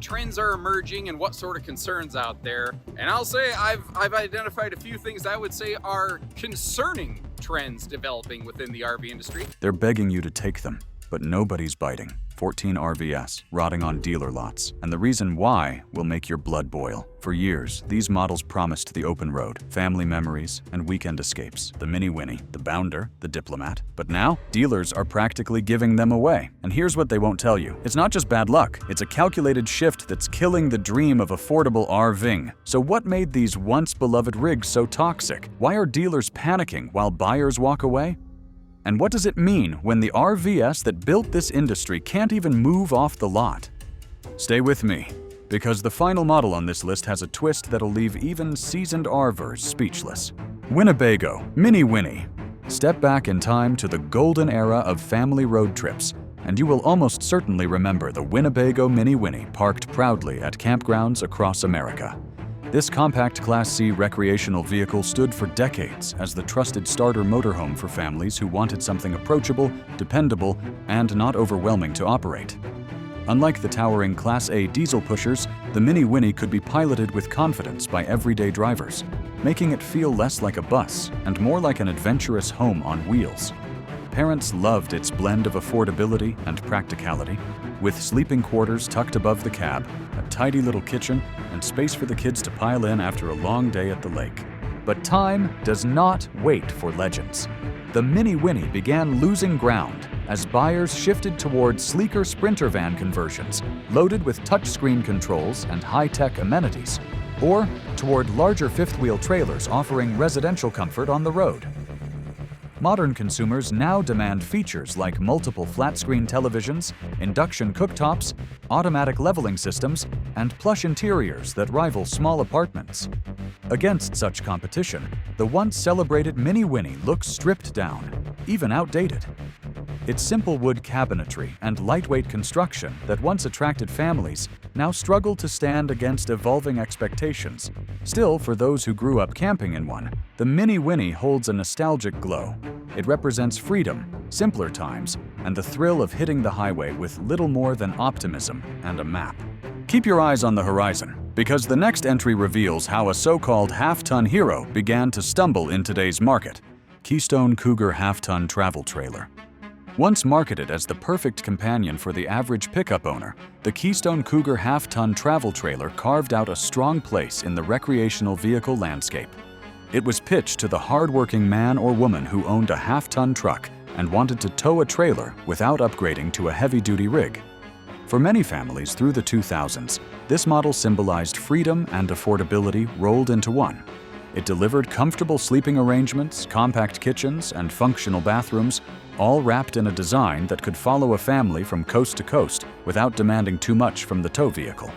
trends are emerging and what sort of concerns out there. And I'll say I've identified a few things I would say are concerning trends developing within the RV industry. They're begging you to take them, but nobody's biting. 14 RVs rotting on dealer lots, and the reason why will make your blood boil. For years, these models promised the open road, family memories, and weekend escapes. The Minnie Winnie, the Bounder, the Diplomat. But now, dealers are practically giving them away. And here's what they won't tell you. It's not just bad luck, it's a calculated shift that's killing the dream of affordable RVing. So what made these once beloved rigs so toxic? Why are dealers panicking while buyers walk away? And what does it mean when the RVs that built this industry can't even move off the lot? Stay with me, because the final model on this list has a twist that'll leave even seasoned RVers speechless. Winnebago Minnie Winnie. Step back in time to the golden era of family road trips, and you will almost certainly remember the Winnebago Minnie Winnie parked proudly at campgrounds across America. This compact Class C recreational vehicle stood for decades as the trusted starter motorhome for families who wanted something approachable, dependable, and not overwhelming to operate. Unlike the towering Class A diesel pushers, the Minnie Winnie could be piloted with confidence by everyday drivers, making it feel less like a bus and more like an adventurous home on wheels. Parents loved its blend of affordability and practicality, with sleeping quarters tucked above the cab, a tidy little kitchen, and space for the kids to pile in after a long day at the lake. But time does not wait for legends. The Minnie Winnie began losing ground as buyers shifted toward sleeker Sprinter van conversions, loaded with touchscreen controls and high-tech amenities, or toward larger fifth-wheel trailers offering residential comfort on the road. Modern consumers now demand features like multiple flat-screen televisions, induction cooktops, automatic leveling systems, and plush interiors that rival small apartments. Against such competition, the once celebrated Minnie Winnie looks stripped down, even outdated. Its simple wood cabinetry and lightweight construction that once attracted families now struggle to stand against evolving expectations. Still, for those who grew up camping in one, the Minnie Winnie holds a nostalgic glow. It represents freedom, simpler times, and the thrill of hitting the highway with little more than optimism and a map. Keep your eyes on the horizon, because the next entry reveals how a so-called half-ton hero began to stumble in today's market. Keystone Cougar Half-Ton Travel Trailer. Once marketed as the perfect companion for the average pickup owner, the Keystone Cougar Half-Ton Travel Trailer carved out a strong place in the recreational vehicle landscape. It was pitched to the hard-working man or woman who owned a half-ton truck and wanted to tow a trailer without upgrading to a heavy-duty rig. For many families through the 2000s, this model symbolized freedom and affordability rolled into one. It delivered comfortable sleeping arrangements, compact kitchens, and functional bathrooms, all wrapped in a design that could follow a family from coast to coast without demanding too much from the tow vehicle.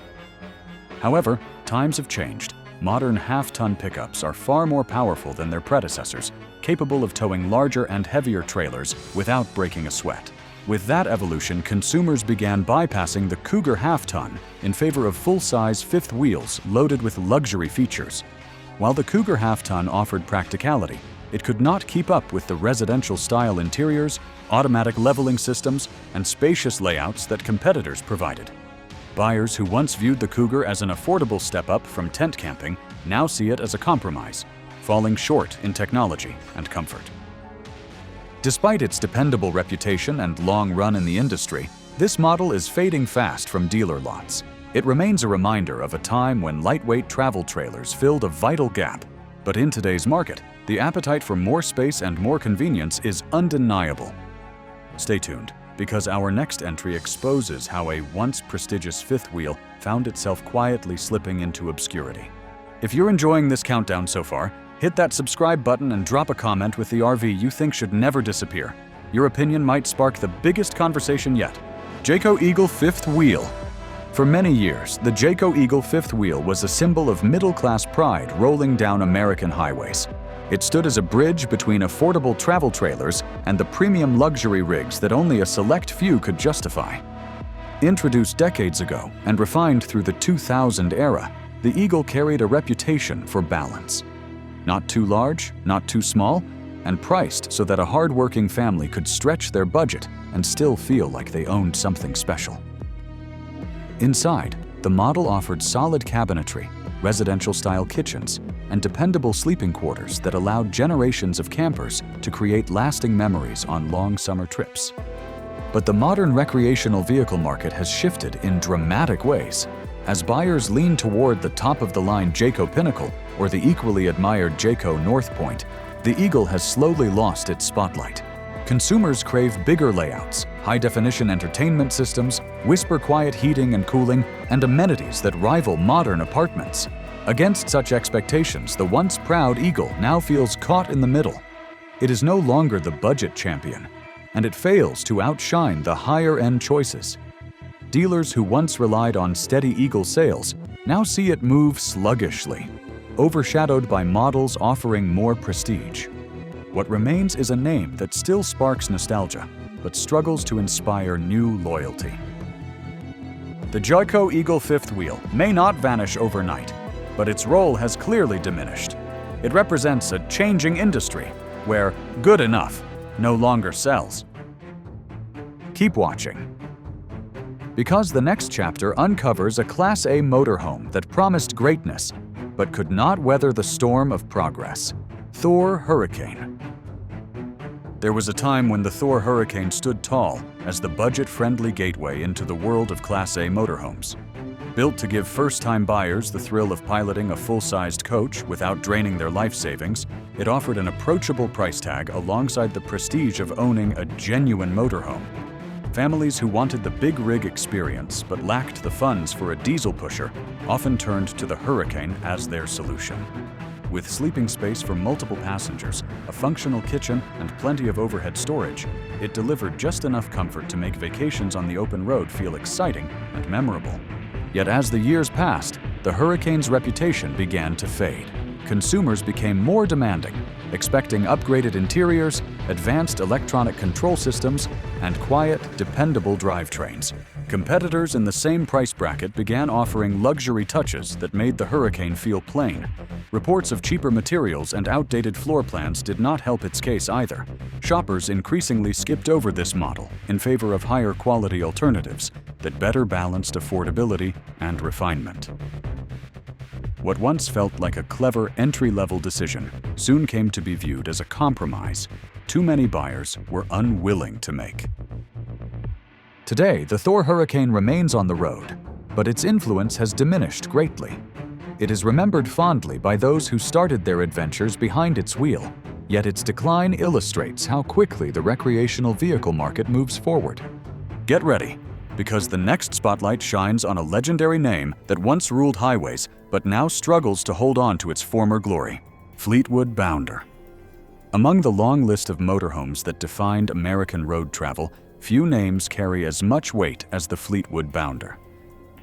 However, times have changed. Modern half-ton pickups are far more powerful than their predecessors, capable of towing larger and heavier trailers without breaking a sweat. With that evolution, consumers began bypassing the Cougar half-ton in favor of full-size fifth wheels loaded with luxury features. While the Cougar half-ton offered practicality, it could not keep up with the residential-style interiors, automatic leveling systems, and spacious layouts that competitors provided. Buyers who once viewed the Cougar as an affordable step-up from tent camping now see it as a compromise, falling short in technology and comfort. Despite its dependable reputation and long run in the industry, this model is fading fast from dealer lots. It remains a reminder of a time when lightweight travel trailers filled a vital gap. But in today's market, the appetite for more space and more convenience is undeniable. Stay tuned, because our next entry exposes how a once prestigious fifth wheel found itself quietly slipping into obscurity. If you're enjoying this countdown so far, hit that subscribe button and drop a comment with the RV you think should never disappear. Your opinion might spark the biggest conversation yet. Jayco Eagle Fifth Wheel. For many years, the Jayco Eagle Fifth Wheel was a symbol of middle-class pride rolling down American highways. It stood as a bridge between affordable travel trailers and the premium luxury rigs that only a select few could justify. Introduced decades ago and refined through the 2000 era, the Eagle carried a reputation for balance. Not too large, not too small, and priced so that a hard-working family could stretch their budget and still feel like they owned something special. Inside, The model offered solid cabinetry, residential-style kitchens, and dependable sleeping quarters that allowed generations of campers to create lasting memories on long summer trips. But the modern recreational vehicle market has shifted in dramatic ways. As buyers lean toward the top-of-the-line Jayco Pinnacle or the equally admired Jayco North Point, the Eagle has slowly lost its spotlight. Consumers crave bigger layouts, high-definition entertainment systems, whisper-quiet heating and cooling, and amenities that rival modern apartments. Against such expectations, the once proud Eagle now feels caught in the middle. It is no longer the budget champion, and it fails to outshine the higher-end choices. Dealers who once relied on steady Eagle sales now see it move sluggishly, overshadowed by models offering more prestige. What remains is a name that still sparks nostalgia, but struggles to inspire new loyalty. The Jayco Eagle fifth wheel may not vanish overnight, but its role has clearly diminished. It represents a changing industry where good enough no longer sells. Keep watching, because the next chapter uncovers a Class A motorhome that promised greatness but could not weather the storm of progress. Thor Hurricane. There was a time when the Thor Hurricane stood tall as the budget-friendly gateway into the world of Class A motorhomes. Built to give first-time buyers the thrill of piloting a full-sized coach without draining their life savings, it offered an approachable price tag alongside the prestige of owning a genuine motorhome. Families who wanted the big rig experience but lacked the funds for a diesel pusher often turned to the Hurricane as their solution. With sleeping space for multiple passengers, a functional kitchen, and plenty of overhead storage, it delivered just enough comfort to make vacations on the open road feel exciting and memorable. Yet as the years passed, the Hurricane's reputation began to fade. Consumers became more demanding, expecting upgraded interiors, advanced electronic control systems, and quiet, dependable drivetrains. Competitors in the same price bracket began offering luxury touches that made the Hurricane feel plain. Reports of cheaper materials and outdated floor plans did not help its case either. Shoppers increasingly skipped over this model in favor of higher quality alternatives that better balanced affordability and refinement. What once felt like a clever entry-level decision soon came to be viewed as a compromise too many buyers were unwilling to make. Today, the Thor Hurricane remains on the road, but its influence has diminished greatly. It is remembered fondly by those who started their adventures behind its wheel, yet its decline illustrates how quickly the recreational vehicle market moves forward. Get ready, because the next spotlight shines on a legendary name that once ruled highways but now struggles to hold on to its former glory: Fleetwood Bounder. Among the long list of motorhomes that defined American road travel, few names carry as much weight as the Fleetwood Bounder.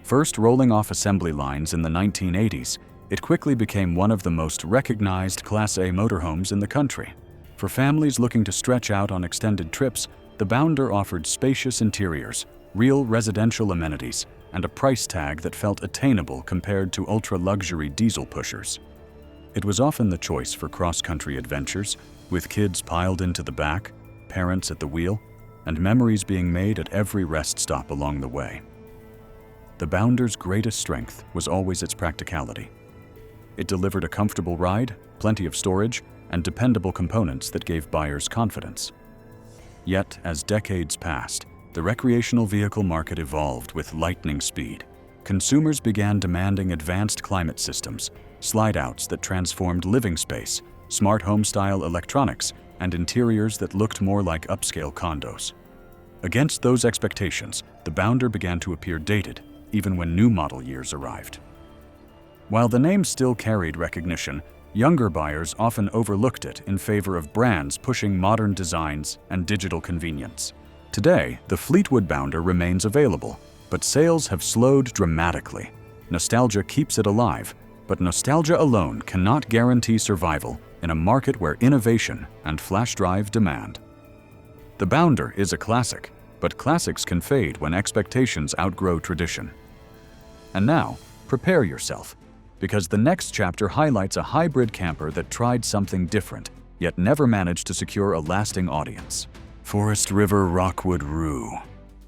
First rolling off assembly lines in the 1980s, it quickly became one of the most recognized Class A motorhomes in the country. For families looking to stretch out on extended trips, the Bounder offered spacious interiors, real residential amenities, and a price tag that felt attainable compared to ultra-luxury diesel pushers. It was often the choice for cross-country adventures, with kids piled into the back, parents at the wheel, and memories being made at every rest stop along the way. The Bounder's greatest strength was always its practicality. It delivered a comfortable ride, plenty of storage, and dependable components that gave buyers confidence. Yet, as decades passed, the recreational vehicle market evolved with lightning speed. Consumers began demanding advanced climate systems, slide-outs that transformed living space, smart home-style electronics, and interiors that looked more like upscale condos. Against those expectations, the Bounder began to appear dated, even when new model years arrived. While the name still carried recognition, younger buyers often overlooked it in favor of brands pushing modern designs and digital convenience. Today, the Fleetwood Bounder remains available, but sales have slowed dramatically. Nostalgia keeps it alive, but nostalgia alone cannot guarantee survival in a market where innovation and flash drive demand. The Bounder is a classic, but classics can fade when expectations outgrow tradition. And now, prepare yourself, because the next chapter highlights a hybrid camper that tried something different, yet never managed to secure a lasting audience. Forest River Rockwood Roo.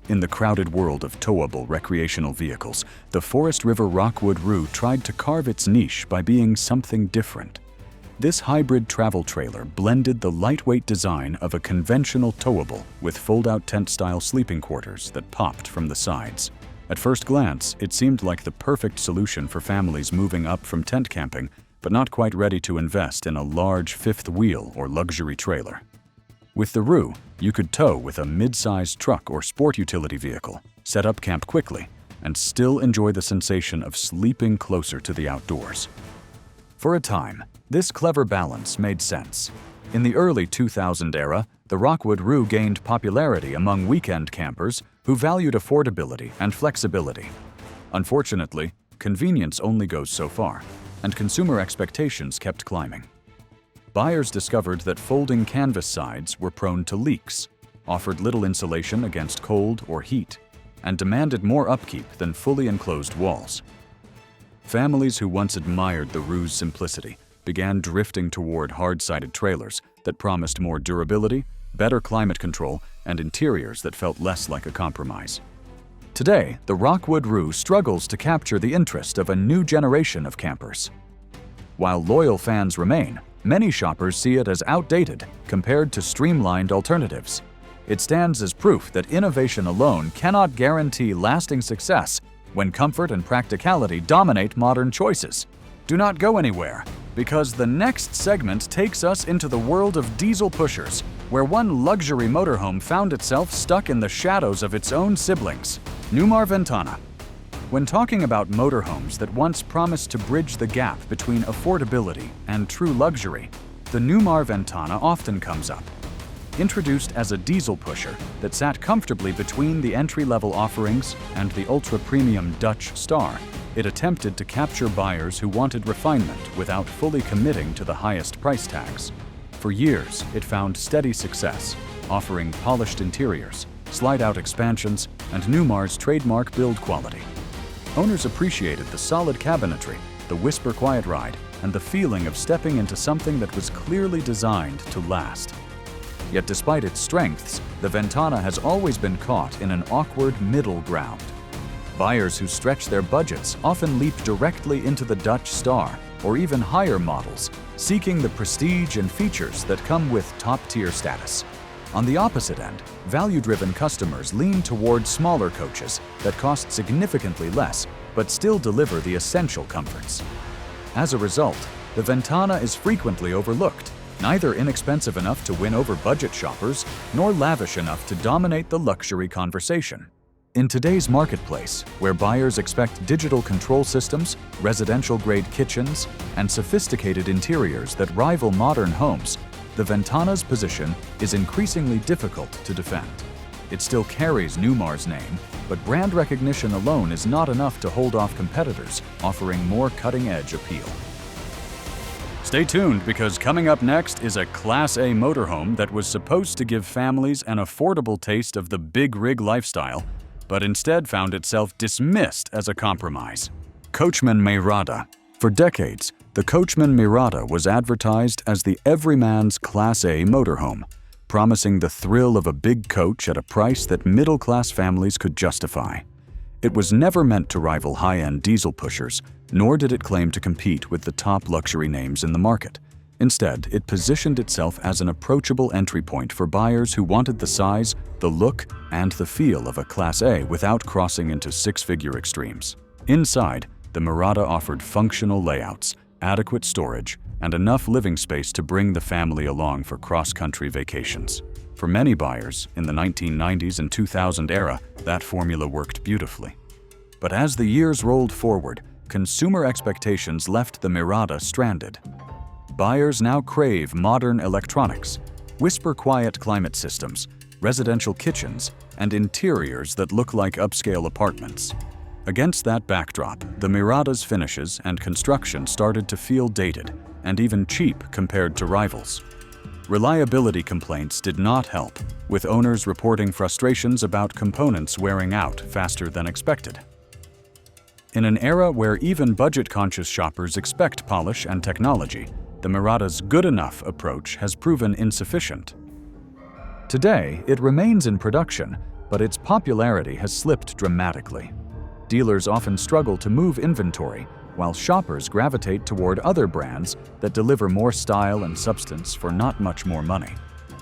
In the crowded world of towable recreational vehicles, the Forest River Rockwood Roo tried to carve its niche by being something different. This hybrid travel trailer blended the lightweight design of a conventional towable with fold-out tent-style sleeping quarters that popped from the sides. At first glance, it seemed like the perfect solution for families moving up from tent camping, but not quite ready to invest in a large fifth wheel or luxury trailer. With the Roo, you could tow with a mid-sized truck or sport utility vehicle, set up camp quickly, and still enjoy the sensation of sleeping closer to the outdoors. For a time, this clever balance made sense. In the early 2000 era, the Rockwood Roo gained popularity among weekend campers who valued affordability and flexibility. Unfortunately, convenience only goes so far, and consumer expectations kept climbing. Buyers discovered that folding canvas sides were prone to leaks, offered little insulation against cold or heat, and demanded more upkeep than fully enclosed walls. Families who once admired the Roo's simplicity began drifting toward hard-sided trailers that promised more durability, better climate control, and interiors that felt less like a compromise. Today, the Rockwood Roo struggles to capture the interest of a new generation of campers. While loyal fans remain, many shoppers see it as outdated compared to streamlined alternatives. It stands as proof that innovation alone cannot guarantee lasting success when comfort and practicality dominate modern choices. Do not go anywhere, because the next segment takes us into the world of diesel pushers, where one luxury motorhome found itself stuck in the shadows of its own siblings, Newmar Ventana. When talking about motorhomes that once promised to bridge the gap between affordability and true luxury, the Newmar Ventana often comes up. Introduced as a diesel pusher that sat comfortably between the entry-level offerings and the ultra-premium Dutch Star, it attempted to capture buyers who wanted refinement without fully committing to the highest price tags. For years, it found steady success, offering polished interiors, slide-out expansions, and Newmar's trademark build quality. Owners appreciated the solid cabinetry, the whisper quiet ride, and the feeling of stepping into something that was clearly designed to last. Yet despite its strengths, the Ventana has always been caught in an awkward middle ground. Buyers who stretch their budgets often leap directly into the Dutch Star or even higher models, seeking the prestige and features that come with top-tier status. On the opposite end, value-driven customers lean toward smaller coaches that cost significantly less but still deliver the essential comforts. As a result, the Ventana is frequently overlooked, neither inexpensive enough to win over budget shoppers nor lavish enough to dominate the luxury conversation. In today's marketplace, where buyers expect digital control systems, residential-grade kitchens, and sophisticated interiors that rival modern homes, the Ventana's position is increasingly difficult to defend. It still carries Newmar's name, but brand recognition alone is not enough to hold off competitors offering more cutting-edge appeal. Stay tuned, because coming up next is a Class A motorhome that was supposed to give families an affordable taste of the big rig lifestyle, but instead found itself dismissed as a compromise. Coachman Mirada. For decades, the Coachman Mirada was advertised as the everyman's Class A motorhome, promising the thrill of a big coach at a price that middle-class families could justify. It was never meant to rival high-end diesel pushers, nor did it claim to compete with the top luxury names in the market. Instead, it positioned itself as an approachable entry point for buyers who wanted the size, the look, and the feel of a Class A without crossing into six-figure extremes. Inside, the Mirada offered functional layouts, adequate storage, and enough living space to bring the family along for cross-country vacations. For many buyers, in the 1990s and 2000 era, that formula worked beautifully. But as the years rolled forward, consumer expectations left the Mirada stranded. Buyers now crave modern electronics, whisper-quiet climate systems, residential kitchens, and interiors that look like upscale apartments. Against that backdrop, the Mirada's finishes and construction started to feel dated and even cheap compared to rivals. Reliability complaints did not help, with owners reporting frustrations about components wearing out faster than expected. In an era where even budget-conscious shoppers expect polish and technology, the Mirada's good enough approach has proven insufficient. Today, it remains in production, but its popularity has slipped dramatically. Dealers often struggle to move inventory, while shoppers gravitate toward other brands that deliver more style and substance for not much more money.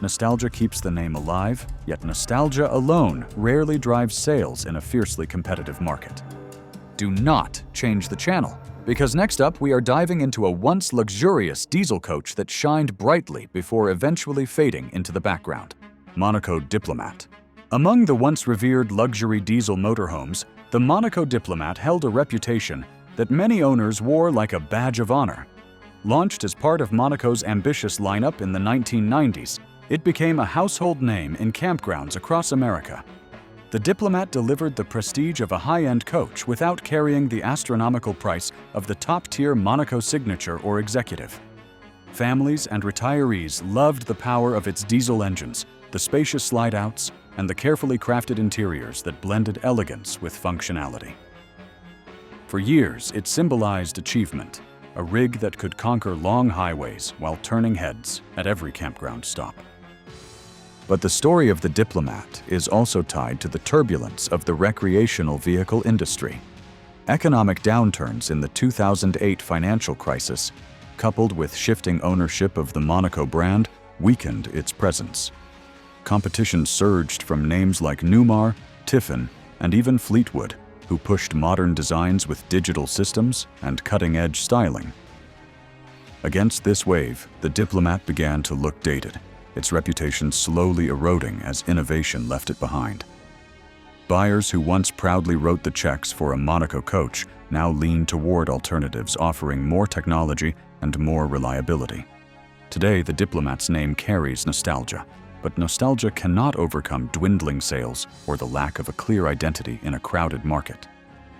Nostalgia keeps the name alive, yet nostalgia alone rarely drives sales in a fiercely competitive market. Do not change the channel, because next up we are diving into a once luxurious diesel coach that shined brightly before eventually fading into the background. Monaco Diplomat. Among the once revered luxury diesel motorhomes, the Monaco Diplomat held a reputation that many owners wore like a badge of honor. Launched as part of Monaco's ambitious lineup in the 1990s, it became a household name in campgrounds across America. The Diplomat delivered the prestige of a high-end coach without carrying the astronomical price of the top-tier Monaco Signature or Executive. Families and retirees loved the power of its diesel engines, the spacious slide-outs, and the carefully crafted interiors that blended elegance with functionality. For years, it symbolized achievement, a rig that could conquer long highways while turning heads at every campground stop. But the story of the Diplomat is also tied to the turbulence of the recreational vehicle industry. Economic downturns in the 2008 financial crisis, coupled with shifting ownership of the Monaco brand, weakened its presence. Competition surged from names like Newmar, Tiffin, and even Fleetwood, who pushed modern designs with digital systems and cutting-edge styling. Against this wave, the Diplomat began to look dated, its reputation slowly eroding as innovation left it behind. Buyers who once proudly wrote the checks for a Monaco coach now lean toward alternatives offering more technology and more reliability. Today, the Diplomat's name carries nostalgia, but nostalgia cannot overcome dwindling sales or the lack of a clear identity in a crowded market.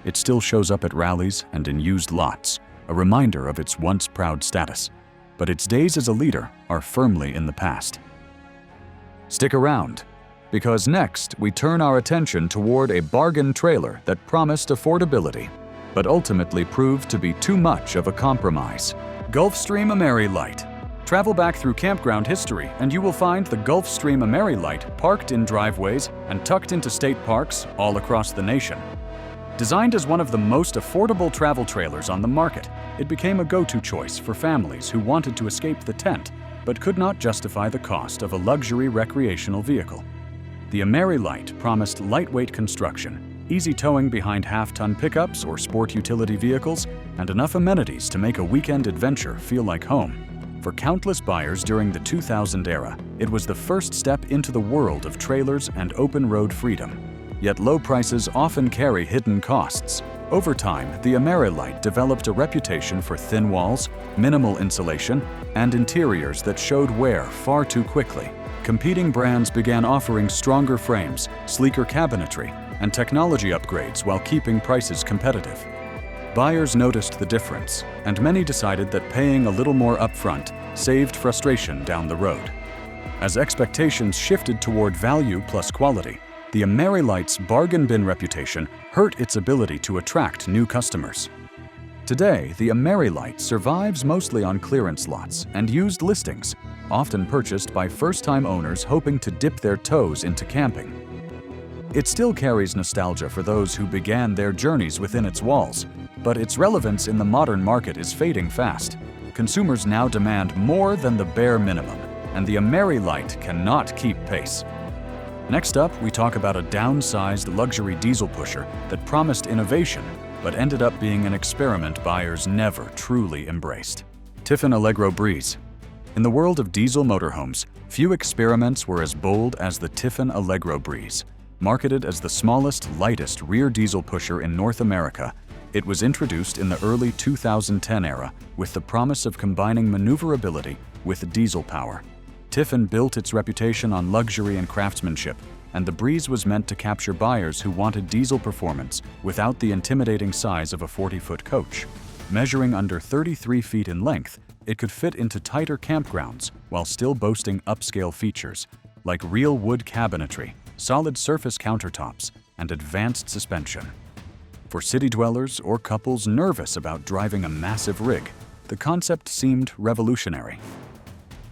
It still shows up at rallies and in used lots, a reminder of its once proud status, but its days as a leader are firmly in the past. Stick around, because next we turn our attention toward a bargain trailer that promised affordability, but ultimately proved to be too much of a compromise. Gulfstream Amerilight. Travel back through campground history and you will find the Gulfstream Amerilight parked in driveways and tucked into state parks all across the nation. Designed as one of the most affordable travel trailers on the market, it became a go-to choice for families who wanted to escape the tent but could not justify the cost of a luxury recreational vehicle. The Amerilight promised lightweight construction, easy towing behind half-ton pickups or sport utility vehicles, and enough amenities to make a weekend adventure feel like home. For countless buyers during the 2000 era, it was the first step into the world of trailers and open-road freedom. Yet low prices often carry hidden costs. Over time, the Amerilight developed a reputation for thin walls, minimal insulation, and interiors that showed wear far too quickly. Competing brands began offering stronger frames, sleeker cabinetry, and technology upgrades while keeping prices competitive. Buyers noticed the difference, and many decided that paying a little more upfront saved frustration down the road. As expectations shifted toward value plus quality, the Amerilight's bargain bin reputation hurt its ability to attract new customers. Today, the Amerilight survives mostly on clearance lots and used listings, often purchased by first-time owners hoping to dip their toes into camping. It still carries nostalgia for those who began their journeys within its walls, but its relevance in the modern market is fading fast. Consumers now demand more than the bare minimum, and the Amerilight cannot keep pace. Next up, we talk about a downsized luxury diesel pusher that promised innovation, but ended up being an experiment buyers never truly embraced. Tiffin Allegro Breeze. In the world of diesel motorhomes, few experiments were as bold as the Tiffin Allegro Breeze. Marketed as the smallest, lightest rear diesel pusher in North America, it was introduced in the early 2010 era with the promise of combining maneuverability with diesel power. Tiffin built its reputation on luxury and craftsmanship, and the Breeze was meant to capture buyers who wanted diesel performance without the intimidating size of a 40-foot coach. Measuring under 33 feet in length, it could fit into tighter campgrounds while still boasting upscale features like real wood cabinetry, solid surface countertops, and advanced suspension. For city dwellers or couples nervous about driving a massive rig, the concept seemed revolutionary.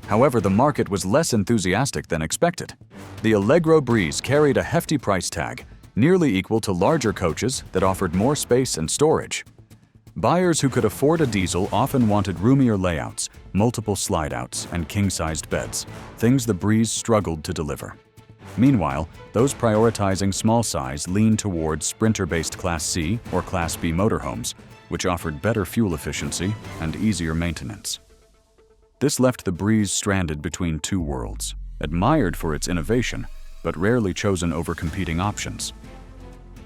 However, the market was less enthusiastic than expected. The Allegro Breeze carried a hefty price tag, nearly equal to larger coaches that offered more space and storage. Buyers who could afford a diesel often wanted roomier layouts, multiple slide-outs, and king-sized beds, things the Breeze struggled to deliver. Meanwhile, those prioritizing small size leaned towards sprinter-based Class C or Class B motorhomes, which offered better fuel efficiency and easier maintenance. This left the Breeze stranded between two worlds, admired for its innovation, but rarely chosen over competing options.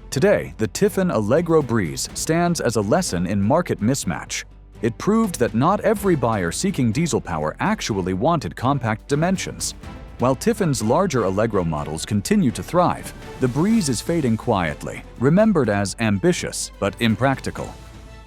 Today, the Tiffin Allegro Breeze stands as a lesson in market mismatch. It proved that not every buyer seeking diesel power actually wanted compact dimensions. While Tiffin's larger Allegro models continue to thrive, the Breeze is fading quietly, remembered as ambitious but impractical.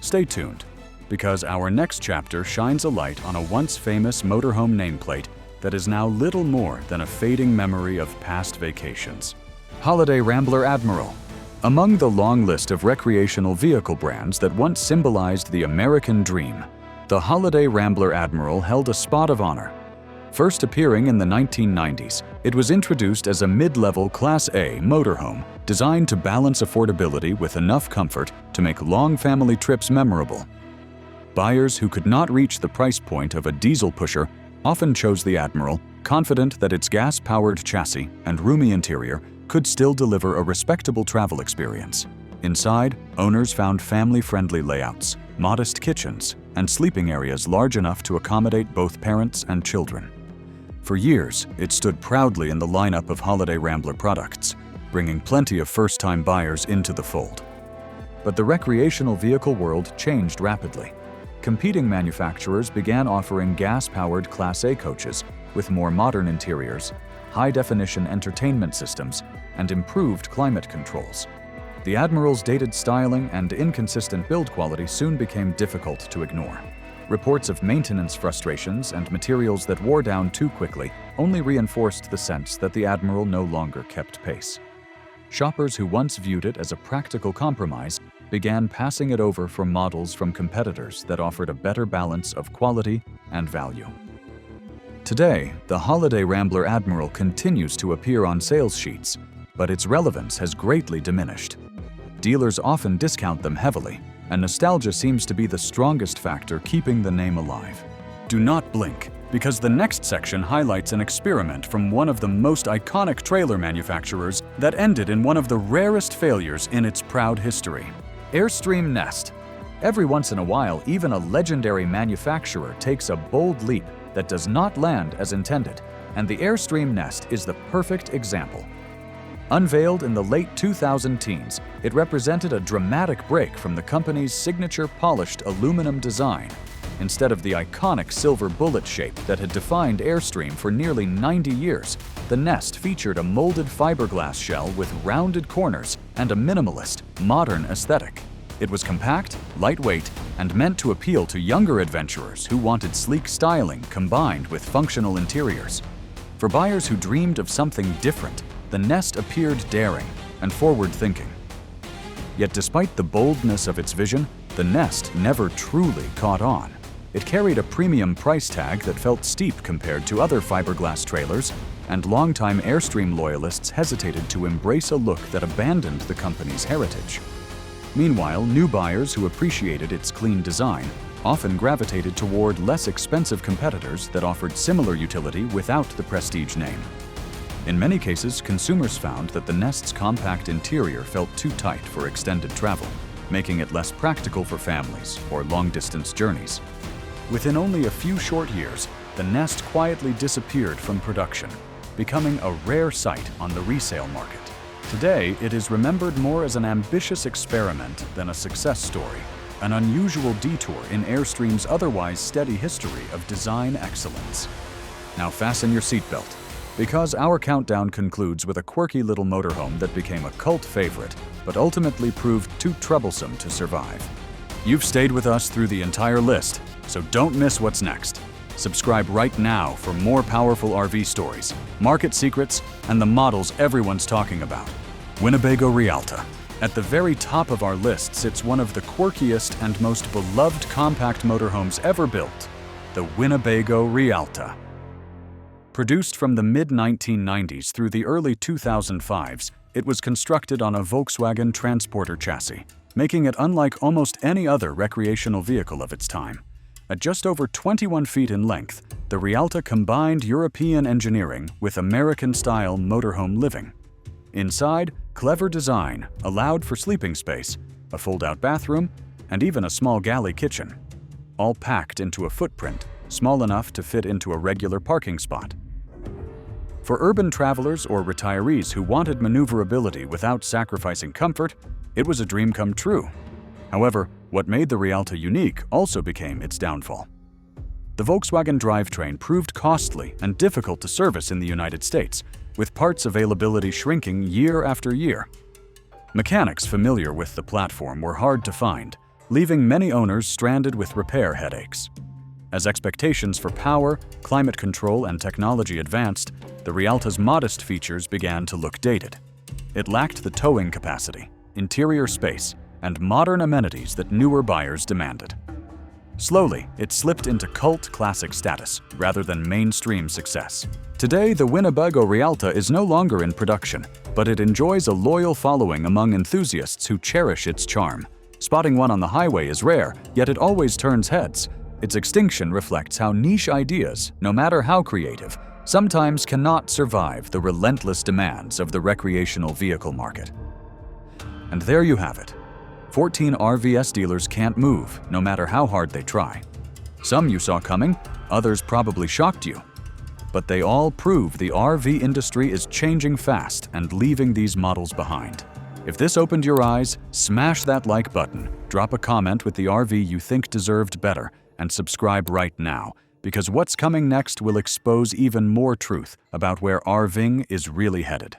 Stay tuned, because our next chapter shines a light on a once famous motorhome nameplate that is now little more than a fading memory of past vacations. Holiday Rambler Admiral. Among the long list of recreational vehicle brands that once symbolized the American dream, the Holiday Rambler Admiral held a spot of honor. First appearing in the 1990s, it was introduced as a mid-level Class A motorhome designed to balance affordability with enough comfort to make long family trips memorable. Buyers who could not reach the price point of a diesel pusher often chose the Admiral, confident that its gas-powered chassis and roomy interior could still deliver a respectable travel experience. Inside, owners found family-friendly layouts, modest kitchens, and sleeping areas large enough to accommodate both parents and children. For years, it stood proudly in the lineup of Holiday Rambler products, bringing plenty of first-time buyers into the fold. But the recreational vehicle world changed rapidly. Competing manufacturers began offering gas-powered Class A coaches with more modern interiors, high-definition entertainment systems, and improved climate controls. The Admiral's dated styling and inconsistent build quality soon became difficult to ignore. Reports of maintenance frustrations and materials that wore down too quickly only reinforced the sense that the Admiral no longer kept pace. Shoppers who once viewed it as a practical compromise began passing it over for models from competitors that offered a better balance of quality and value. Today, the Holiday Rambler Admiral continues to appear on sales sheets, but its relevance has greatly diminished. Dealers often discount them heavily, and nostalgia seems to be the strongest factor keeping the name alive. Do not blink, because the next section highlights an experiment from one of the most iconic trailer manufacturers that ended in one of the rarest failures in its proud history. Airstream Nest. Every once in a while, even a legendary manufacturer takes a bold leap that does not land as intended, and the Airstream Nest is the perfect example. Unveiled in the late 2010s, it represented a dramatic break from the company's signature polished aluminum design. Instead of the iconic silver bullet shape that had defined Airstream for nearly 90 years, the Nest featured a molded fiberglass shell with rounded corners and a minimalist, modern aesthetic. It was compact, lightweight, and meant to appeal to younger adventurers who wanted sleek styling combined with functional interiors. For buyers who dreamed of something different, the Nest appeared daring and forward-thinking. Yet despite the boldness of its vision, the Nest never truly caught on. It carried a premium price tag that felt steep compared to other fiberglass trailers, and longtime Airstream loyalists hesitated to embrace a look that abandoned the company's heritage. Meanwhile, new buyers who appreciated its clean design often gravitated toward less expensive competitors that offered similar utility without the prestige name. In many cases, consumers found that the Nest's compact interior felt too tight for extended travel, making it less practical for families or long-distance journeys. Within only a few short years, the Nest quietly disappeared from production, becoming a rare sight on the resale market. Today, it is remembered more as an ambitious experiment than a success story, an unusual detour in Airstream's otherwise steady history of design excellence. Now fasten your seatbelt, because our countdown concludes with a quirky little motorhome that became a cult favorite, but ultimately proved too troublesome to survive. You've stayed with us through the entire list, so don't miss what's next. Subscribe right now for more powerful RV stories, market secrets, and the models everyone's talking about. Winnebago Rialta. At the very top of our list sits one of the quirkiest and most beloved compact motorhomes ever built, the Winnebago Rialta. Produced from the mid-1990s through the early 2005s, it was constructed on a Volkswagen Transporter chassis, making it unlike almost any other recreational vehicle of its time. At just over 21 feet in length, the Rialta combined European engineering with American-style motorhome living. Inside, clever design allowed for sleeping space, a fold-out bathroom, and even a small galley kitchen, all packed into a footprint small enough to fit into a regular parking spot. For urban travelers or retirees who wanted maneuverability without sacrificing comfort, it was a dream come true. However, what made the Rialta unique also became its downfall. The Volkswagen drivetrain proved costly and difficult to service in the United States, with parts availability shrinking year after year. Mechanics familiar with the platform were hard to find, leaving many owners stranded with repair headaches. As expectations for power, climate control, and technology advanced, the Rialta's modest features began to look dated. It lacked the towing capacity, interior space, and modern amenities that newer buyers demanded. Slowly, it slipped into cult classic status rather than mainstream success. Today, the Winnebago Rialta is no longer in production, but it enjoys a loyal following among enthusiasts who cherish its charm. Spotting one on the highway is rare, yet it always turns heads. Its extinction reflects how niche ideas, no matter how creative, sometimes cannot survive the relentless demands of the recreational vehicle market. And there you have it. 14 RVs dealers can't move, no matter how hard they try. Some you saw coming, others probably shocked you. But they all prove the RV industry is changing fast and leaving these models behind. If this opened your eyes, smash that like button, drop a comment with the RV you think deserved better, and subscribe right now, because what's coming next will expose even more truth about where RVing is really headed.